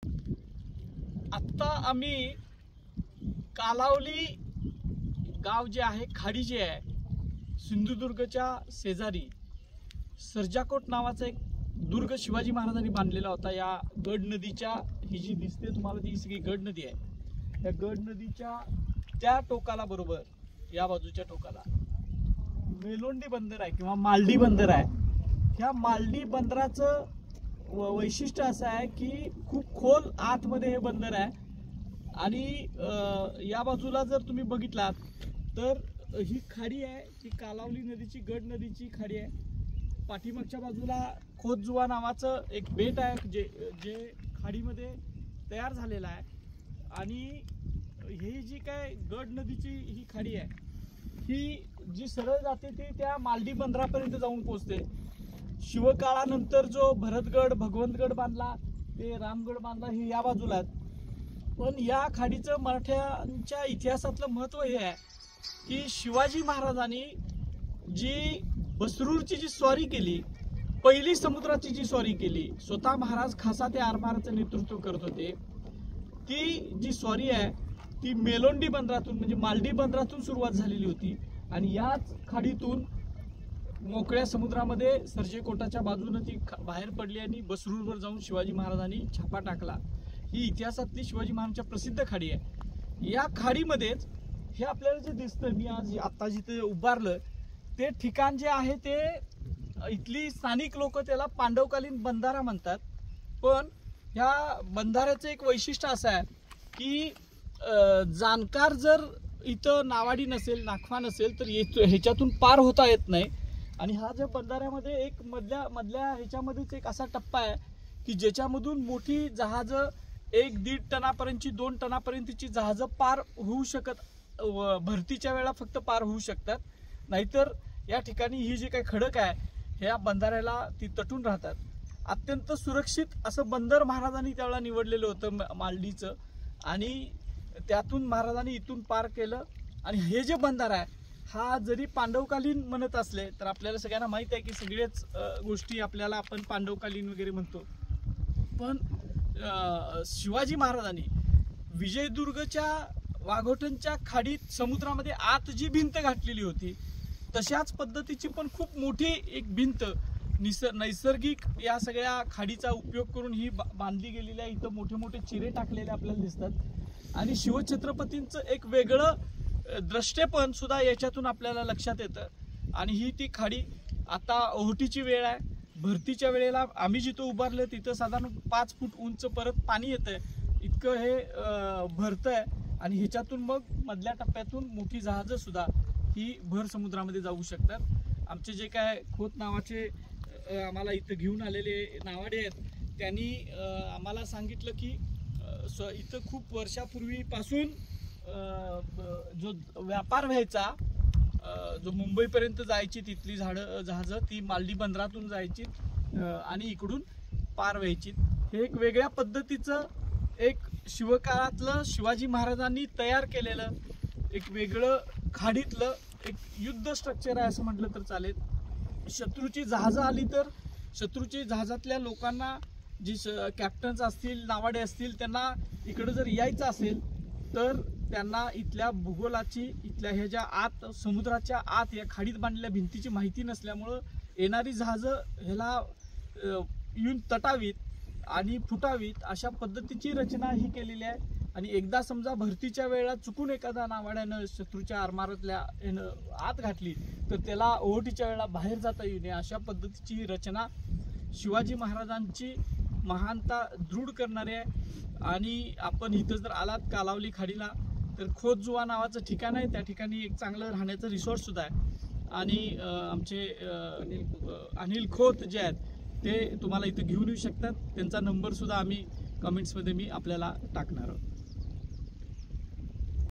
आता आम्ही कालावली गाव जे आहे, खाडी जे आहे, सिंधुदुर्गच्या शेजारी सर्जाकोट नावाचा एक दुर्ग शिवाजी महाराजांनी बांधलेला होता। या गड नदीच्या, ही जी दिसते तुम्हाला ती सगळी गड नदी आहे, या गड नदीच्या त्या टोकाला, बरोबर या बाजूच्या टोकाला मेलोंडी बंदर आहे किंवा मालडी बंदर आहे। ह्या मालडी बंदराचं वैशिष्ट्य असं आहे की खूप खोल आतमध्ये हे बंदर आहे आणि या बाजूला जर तुम्ही बघितलात तर ही खाडी आहे, ती कालावली नदीची, गड नदीची खाडी आहे। पाठीमागच्या बाजूला खोतजुवा नावाचं एक बेट आहे जे खाडीमध्ये तयार झालेलं आहे आणि ही जी काय गड नदीची ही खाडी आहे, ही जी सरळ जाते ती त्या मालडी बंदरापर्यंत जाऊन पोहोचते। शिवकाळानंतर जो भरतगड, भगवंतगड बांधला, ते रामगड बांधला, हे या बाजूला आहेत। पण या खाडीचं मराठ्यांच्या इतिहासातलं महत्त्व हे आहे की शिवाजी महाराजांनी जी बसरूरची जी स्वारी केली, पहिली समुद्राची जी स्वारी केली, स्वतः महाराज खासा ते आरमाराचं नेतृत्व करत होते, ती जी स्वारी आहे ती मेलोंडी बंदरातून म्हणजे मालडी बंदरातून सुरुवात झालेली होती आणि याच खाडीतून मोकळ्या समुद्रामध्ये सर्जेकोटाच्या बाजूने ती बाहेर पडली आणि बसरूरवर जाऊन शिवाजी महाराजांनी छापा टाकला। ही इतिहासातली शिवाजी महाराजांच्या प्रसिद्ध खाडी आहे। या खाडीमध्येच हे आपल्याला जे दिसतं, मी आज आता जिथे उभारलं ते ठिकाण जे आहे ते इथली स्थानिक लोक त्याला पांडवकालीन बंधारा म्हणतात। पण ह्या बंधाऱ्याचं एक वैशिष्ट्य असं आहे की जाणकार जर इथं नावाडी नसेल, नाखवा नसेल तर ह्याच्यातून पार होता येत नाही। आणि हा जो बंधाऱ्यामध्ये एक मधल्या ह्याच्यामध्येच एक असा टप्पा आहे की ज्याच्यामधून मोठी जहाजं 1-1.5 टनापर्यंतची, 2 टनापर्यंतची जहाजं पार होऊ शकत, भरतीच्या वेळा फक्त पार होऊ शकतात, नाहीतर या ठिकाणी ही जी काही खडक आहे ह्या बंधाऱ्याला ती तटून राहतात। अत्यंत सुरक्षित असं बंदर महाराजांनी त्यावेळेला निवडलेलं होतं मालडीचं आणि त्यातून महाराजांनी इथून पार केलं। आणि हे जे बंधारा आहे हा जरी पांडवकालीन म्हणत असले तर आपल्याला सगळ्यांना माहित आहे की सगळेच गोष्टी आपल्याला आपण पांडवकालीन वगैरे म्हणतो, पण शिवाजी महाराजांनी विजयदुर्गच्या वाघोटनच्या खाडीत समुद्रामध्ये आत जी भिंत घातलेली होती तशाच पद्धतीची पण खूप मोठी एक भिंत नैसर्गिक या सगळ्या खाडीचा उपयोग करून ही बांधली गेलेली आहे। इथं मोठे मोठे चिरे टाकलेले आपल्याला दिसतात आणि शिवछत्रपतींचं एक वेगळं द्रष्टेपण सुद्धा याच्यातून आपल्याला लक्षात येतं। आणि ही ती खाडी आता ओहोटीची वेळ आहे, भरतीच्या वेळेला आम्ही जिथं उभारलं तिथं साधारण 5 फूट उंच परत पाणी येतंय, इतकं हे भरतंय आणि ह्याच्यातून मग मधल्या टप्प्यातून मोठी जहाजं सुद्धा ही भर समुद्रामध्ये जाऊ शकतात। आमचे जे काय खोत नावाचे आम्हाला इथं घेऊन आलेले नावाडे आहेत त्यांनी आम्हाला सांगितलं की इथं खूप वर्षापूर्वीपासून जो व्यापार व्हायचा, जो मुंबईपर्यंत जायची तिथली जहाजं ती मालडी बंदरातून जायची आणि इकडून पार व्हायची। हे एक वेगळ्या पद्धतीचं एक शिवकाळातलं शिवाजी महाराजांनी तयार केलेलं एक वेगळं खाडीतलं एक युद्ध स्ट्रक्चर आहे असं म्हटलं तर चालेल। शत्रूची जहाजं आली तर शत्रूची जहाजातल्या लोकांना, जी कॅप्टन्स असतील, नावाडे असतील, त्यांना इकडं जर यायचं असेल तर त्यांना इथल्या भूगोलाची, इथल्या ह्या ज्या आत समुद्राच्या आत या खाडीत बांधलेल्या भिंतीची माहिती नसल्यामुळं येणारी जहाजं ह्याला येऊन तटावीत आणि फुटावीत अशा पद्धतीची रचना ही केलेली आहे। आणि एकदा समजा भरतीच्या वेळेला चुकून एखादा नावाड्यानं शत्रूच्या आरमारातल्या आत घातली तर त्याला ओहोटीच्या वेळेला बाहेर जाता येऊ नये अशा पद्धतीची ही रचना शिवाजी महाराजांची महानता दृढ करणारी आहे। आणि आपण इथं जर आलात कालावली खाडीला तर खोतजुवा नावाचं ठिकाण आहे, त्या ठिकाणी एक चांगलं राहण्याचं रिसॉर्ट सुद्धा आहे आणि आमचे अनिल खोत जे आहेत ते तुम्हाला इथं घेऊन येऊ शकतात। त्यांचा नंबर सुद्धा आम्ही कमेंट्समध्ये मी आपल्याला टाकणार आहोत।